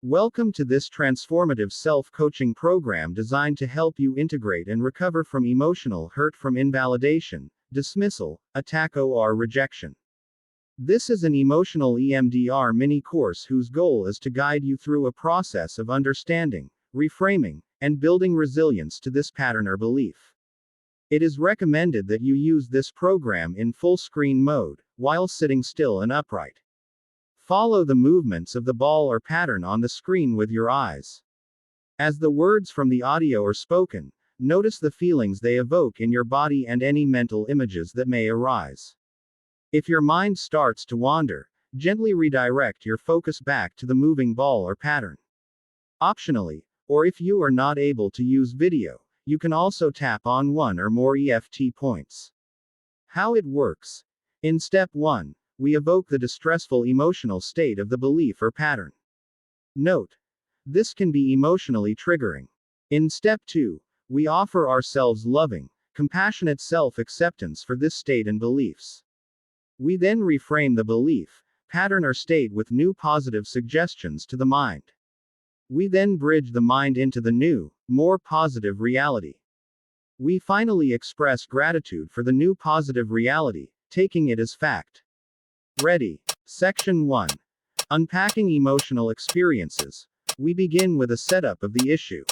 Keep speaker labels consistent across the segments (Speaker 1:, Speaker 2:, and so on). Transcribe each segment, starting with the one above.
Speaker 1: Welcome to this transformative self-coaching program designed to help you integrate and recover from emotional hurt from invalidation, dismissal, attack or rejection. This is an emotional EMDR mini course whose goal is to guide you through a process of understanding, reframing, and building resilience to this pattern or belief. It is recommended that you use this program in full screen mode, while sitting still and upright. Follow the movements of the ball or pattern on the screen with your eyes. As the words from the audio are spoken, notice the feelings they evoke in your body and any mental images that may arise. If your mind starts to wander, gently redirect your focus back to the moving ball or pattern. Optionally, or if you are not able to use video, you can also tap on one or more EFT points. How it works. In step 1, we evoke the distressful emotional state of the belief or pattern. Note: this can be emotionally triggering. In step 2, we offer ourselves loving, compassionate self-acceptance for this state and beliefs. We then reframe the belief, pattern or state with new positive suggestions to the mind. We then bridge the mind into the new, more positive reality. We finally express gratitude for the new positive reality, taking it as fact. Ready. Section 1. Unpacking emotional experiences. We begin with a setup of the issue.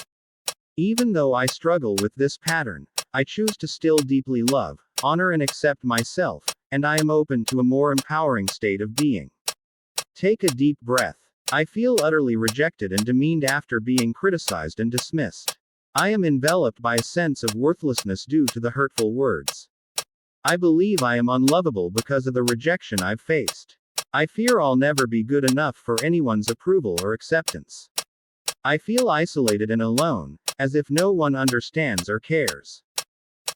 Speaker 1: Even though I struggle with this pattern, I choose to still deeply love, honor and accept myself, and I am open to a more empowering state of being. Take a deep breath. I feel utterly rejected and demeaned after being criticized and dismissed. I am enveloped by a sense of worthlessness due to the hurtful words. I believe I am unlovable because of the rejection I've faced. I fear I'll never be good enough for anyone's approval or acceptance. I feel isolated and alone, as if no one understands or cares.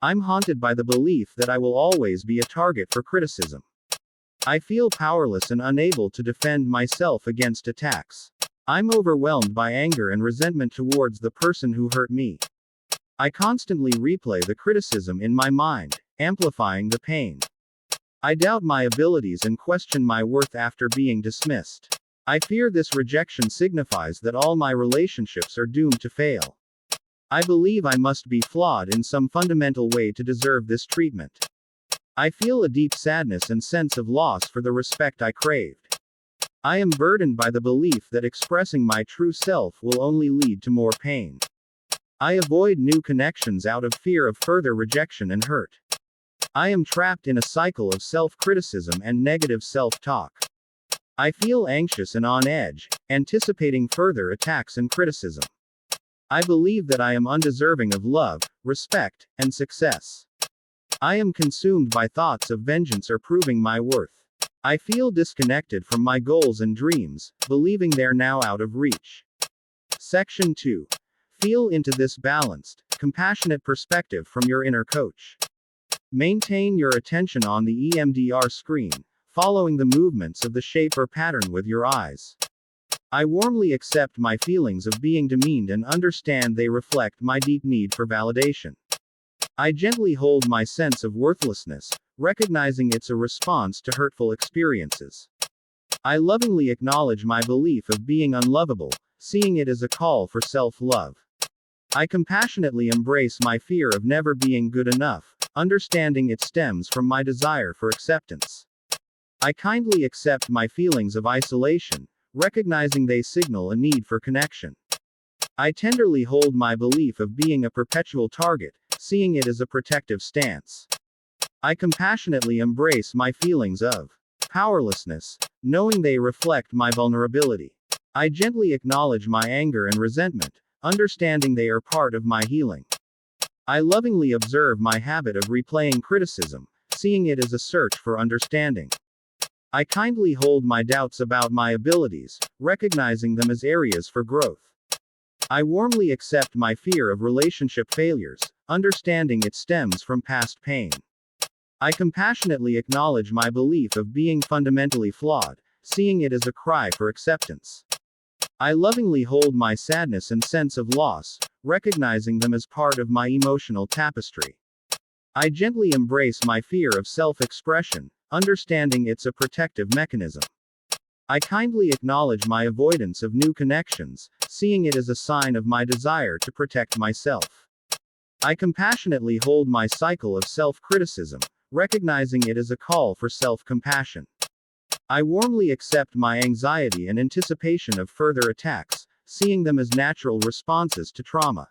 Speaker 1: I'm haunted by the belief that I will always be a target for criticism. I feel powerless and unable to defend myself against attacks. I'm overwhelmed by anger and resentment towards the person who hurt me. I constantly replay the criticism in my mind, amplifying the pain. I doubt my abilities and question my worth after being dismissed. I fear this rejection signifies that all my relationships are doomed to fail. I believe I must be flawed in some fundamental way to deserve this treatment. I feel a deep sadness and sense of loss for the respect I craved. I am burdened by the belief that expressing my true self will only lead to more pain. I avoid new connections out of fear of further rejection and hurt. I am trapped in a cycle of self-criticism and negative self-talk. I feel anxious and on edge, anticipating further attacks and criticism. I believe that I am undeserving of love, respect, and success. I am consumed by thoughts of vengeance or proving my worth. I feel disconnected from my goals and dreams, believing they're now out of reach. Section 2. Feel into this balanced, compassionate perspective from your inner coach. Maintain your attention on the EMDR screen, following the movements of the shape or pattern with your eyes. I warmly accept my feelings of being demeaned and understand they reflect my deep need for validation. I gently hold my sense of worthlessness, recognizing it's a response to hurtful experiences. I lovingly acknowledge my belief of being unlovable, seeing it as a call for self-love. I compassionately embrace my fear of never being good enough, understanding it stems from my desire for acceptance. I kindly accept my feelings of isolation, recognizing they signal a need for connection. I tenderly hold my belief of being a perpetual target, seeing it as a protective stance. I compassionately embrace my feelings of powerlessness, knowing they reflect my vulnerability. I gently acknowledge my anger and resentment, understanding they are part of my healing. I lovingly observe my habit of replaying criticism, seeing it as a search for understanding. I kindly hold my doubts about my abilities, recognizing them as areas for growth. I warmly accept my fear of relationship failures, understanding it stems from past pain. I compassionately acknowledge my belief of being fundamentally flawed, seeing it as a cry for acceptance. I lovingly hold my sadness and sense of loss, recognizing them as part of my emotional tapestry. I gently embrace my fear of self-expression, understanding it's a protective mechanism. I kindly acknowledge my avoidance of new connections, seeing it as a sign of my desire to protect myself. I compassionately hold my cycle of self-criticism, recognizing it as a call for self-compassion. I warmly accept my anxiety and anticipation of further attacks, seeing them as natural responses to trauma.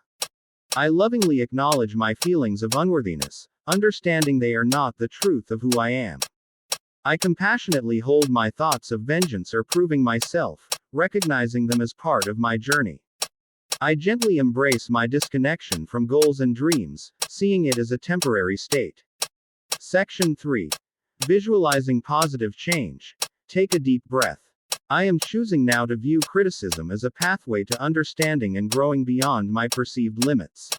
Speaker 1: I lovingly acknowledge my feelings of unworthiness, understanding they are not the truth of who I am. I compassionately hold my thoughts of vengeance or proving myself, recognizing them as part of my journey. I gently embrace my disconnection from goals and dreams, seeing it as a temporary state. Section 3. Visualizing positive change. Take a deep breath. I am choosing now to view criticism as a pathway to understanding and growing beyond my perceived limits.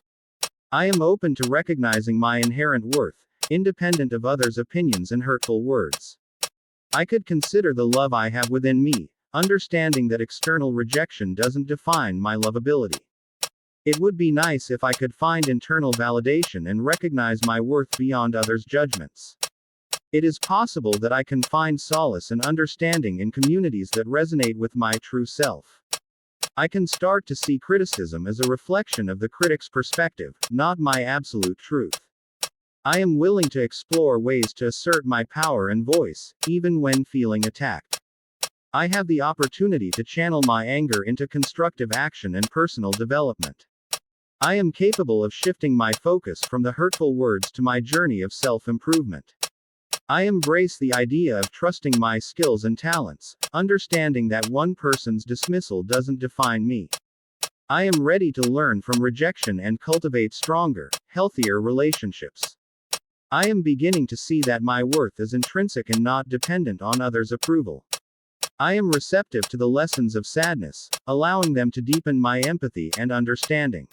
Speaker 1: I am open to recognizing my inherent worth, independent of others' opinions and hurtful words. I could consider the love I have within me, understanding that external rejection doesn't define my lovability. It would be nice if I could find internal validation and recognize my worth beyond others' judgments. It is possible that I can find solace and understanding in communities that resonate with my true self. I can start to see criticism as a reflection of the critic's perspective, not my absolute truth. I am willing to explore ways to assert my power and voice, even when feeling attacked. I have the opportunity to channel my anger into constructive action and personal development. I am capable of shifting my focus from the hurtful words to my journey of self-improvement. I embrace the idea of trusting my skills and talents, understanding that one person's dismissal doesn't define me. I am ready to learn from rejection and cultivate stronger, healthier relationships. I am beginning to see that my worth is intrinsic and not dependent on others' approval. I am receptive to the lessons of sadness, allowing them to deepen my empathy and understanding.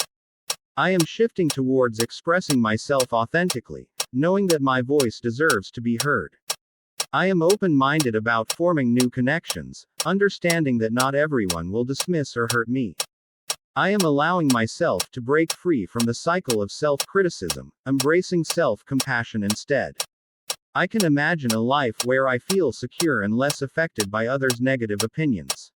Speaker 1: I am shifting towards expressing myself authentically, knowing that my voice deserves to be heard. I am open-minded about forming new connections, understanding that not everyone will dismiss or hurt me. I am allowing myself to break free from the cycle of self-criticism, embracing self-compassion instead. I can imagine a life where I feel secure and less affected by others' negative opinions.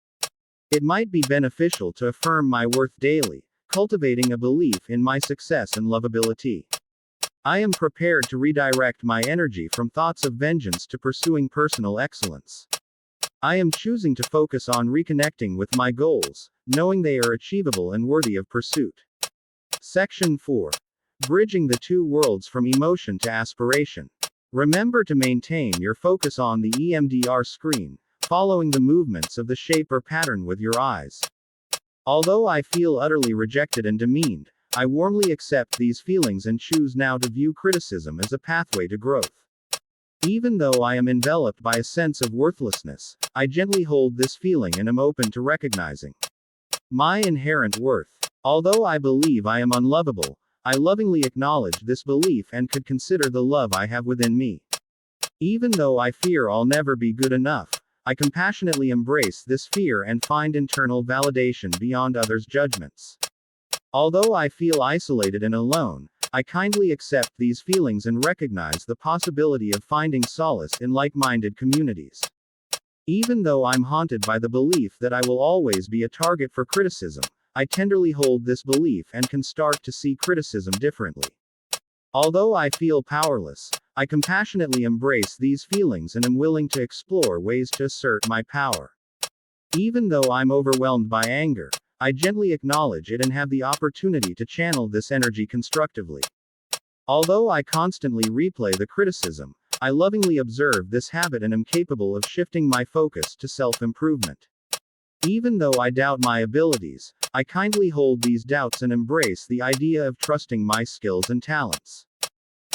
Speaker 1: It might be beneficial to affirm my worth daily, cultivating a belief in my success and lovability. I am prepared to redirect my energy from thoughts of vengeance to pursuing personal excellence. I am choosing to focus on reconnecting with my goals, knowing they are achievable and worthy of pursuit. Section 4. Bridging the two worlds from emotion to aspiration. Remember to maintain your focus on the EMDR screen, following the movements of the shape or pattern with your eyes. Although I feel utterly rejected and demeaned, I warmly accept these feelings and choose now to view criticism as a pathway to growth. Even though I am enveloped by a sense of worthlessness, I gently hold this feeling and am open to recognizing my inherent worth. Although I believe I am unlovable, I lovingly acknowledge this belief and could consider the love I have within me. Even though I fear I'll never be good enough, I compassionately embrace this fear and find internal validation beyond others' judgments. Although I feel isolated and alone, I kindly accept these feelings and recognize the possibility of finding solace in like-minded communities. Even though I'm haunted by the belief that I will always be a target for criticism, I tenderly hold this belief and can start to see criticism differently. Although I feel powerless, I compassionately embrace these feelings and am willing to explore ways to assert my power. Even though I'm overwhelmed by anger, I gently acknowledge it and have the opportunity to channel this energy constructively. Although I constantly replay the criticism, I lovingly observe this habit and am capable of shifting my focus to self-improvement. Even though I doubt my abilities, I kindly hold these doubts and embrace the idea of trusting my skills and talents.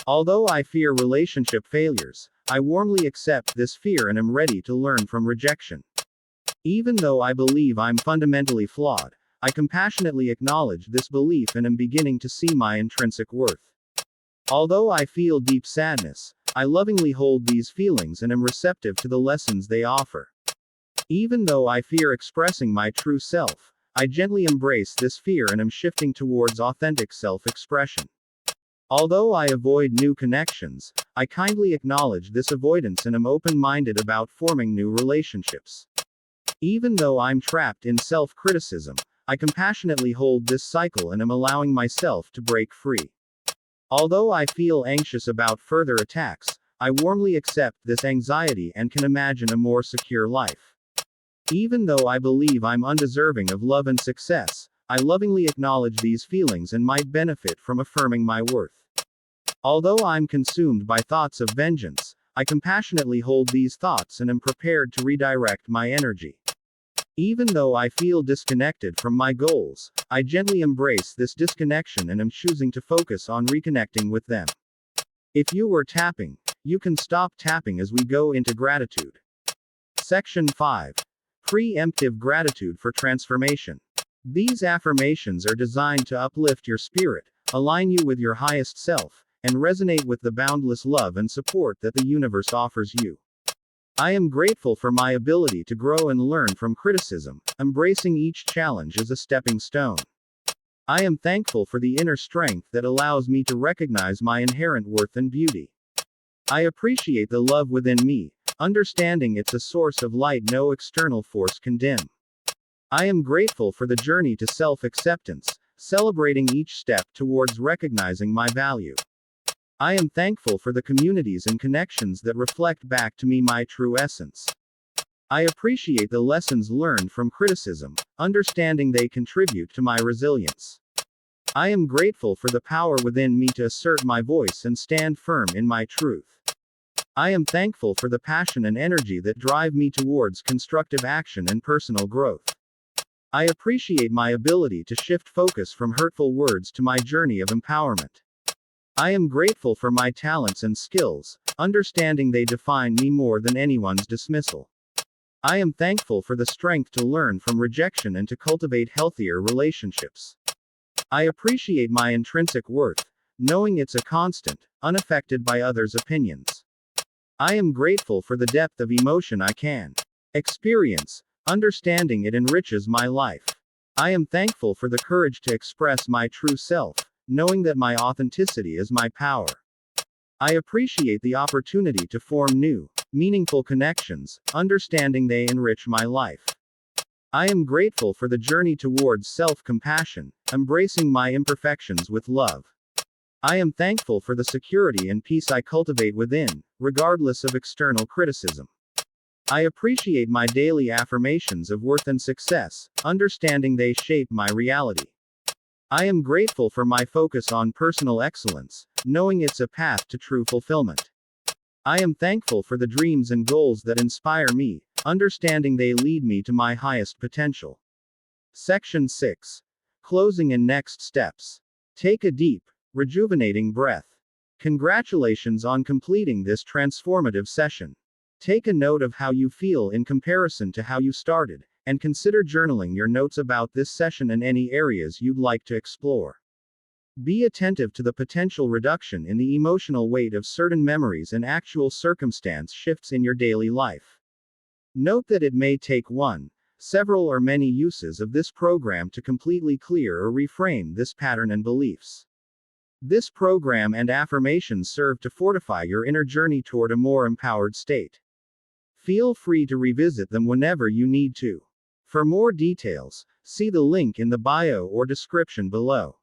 Speaker 1: Although I fear relationship failures, I warmly accept this fear and am ready to learn from rejection. Even though I believe I'm fundamentally flawed, I compassionately acknowledge this belief and am beginning to see my intrinsic worth. Although I feel deep sadness, I lovingly hold these feelings and am receptive to the lessons they offer. Even though I fear expressing my true self, I gently embrace this fear and am shifting towards authentic self-expression. Although I avoid new connections, I kindly acknowledge this avoidance and am open-minded about forming new relationships. Even though I'm trapped in self-criticism, I compassionately hold this cycle and am allowing myself to break free. Although I feel anxious about further attacks, I warmly accept this anxiety and can imagine a more secure life. Even though I believe I'm undeserving of love and success, I lovingly acknowledge these feelings and might benefit from affirming my worth. Although I'm consumed by thoughts of vengeance, I compassionately hold these thoughts and am prepared to redirect my energy. Even though I feel disconnected from my goals, I gently embrace this disconnection and am choosing to focus on reconnecting with them. If you were tapping, you can stop tapping as we go into gratitude. Section 5. Preemptive gratitude for transformation. These affirmations are designed to uplift your spirit, align you with your highest self, and resonate with the boundless love and support that the universe offers you. I am grateful for my ability to grow and learn from criticism, embracing each challenge as a stepping stone. I am thankful for the inner strength that allows me to recognize my inherent worth and beauty. I appreciate the love within me, understanding it's a source of light no external force can dim. I am grateful for the journey to self-acceptance, celebrating each step towards recognizing my value. I am thankful for the communities and connections that reflect back to me my true essence. I appreciate the lessons learned from criticism, understanding they contribute to my resilience. I am grateful for the power within me to assert my voice and stand firm in my truth. I am thankful for the passion and energy that drive me towards constructive action and personal growth. I appreciate my ability to shift focus from hurtful words to my journey of empowerment. I am grateful for my talents and skills, understanding they define me more than anyone's dismissal. I am thankful for the strength to learn from rejection and to cultivate healthier relationships. I appreciate my intrinsic worth, knowing it's a constant, unaffected by others' opinions. I am grateful for the depth of emotion I can experience, understanding it enriches my life. I am thankful for the courage to express my true self, knowing that my authenticity is my power. I appreciate the opportunity to form new, meaningful connections, understanding they enrich my life. I am grateful for the journey towards self-compassion, embracing my imperfections with love. I am thankful for the security and peace I cultivate within, regardless of external criticism. I appreciate my daily affirmations of worth and success, understanding they shape my reality. I am grateful for my focus on personal excellence, knowing it's a path to true fulfillment. I am thankful for the dreams and goals that inspire me, understanding they lead me to my highest potential. Section 6. Closing and next steps. Take a deep, rejuvenating breath. Congratulations on completing this transformative session. Take a note of how you feel in comparison to how you started, and consider journaling your notes about this session and any areas you'd like to explore. Be attentive to the potential reduction in the emotional weight of certain memories and actual circumstance shifts in your daily life. Note that it may take one, several, or many uses of this program to completely clear or reframe this pattern and beliefs. This program and affirmations serve to fortify your inner journey toward a more empowered state. Feel free to revisit them whenever you need to. For more details, see the link in the bio or description below.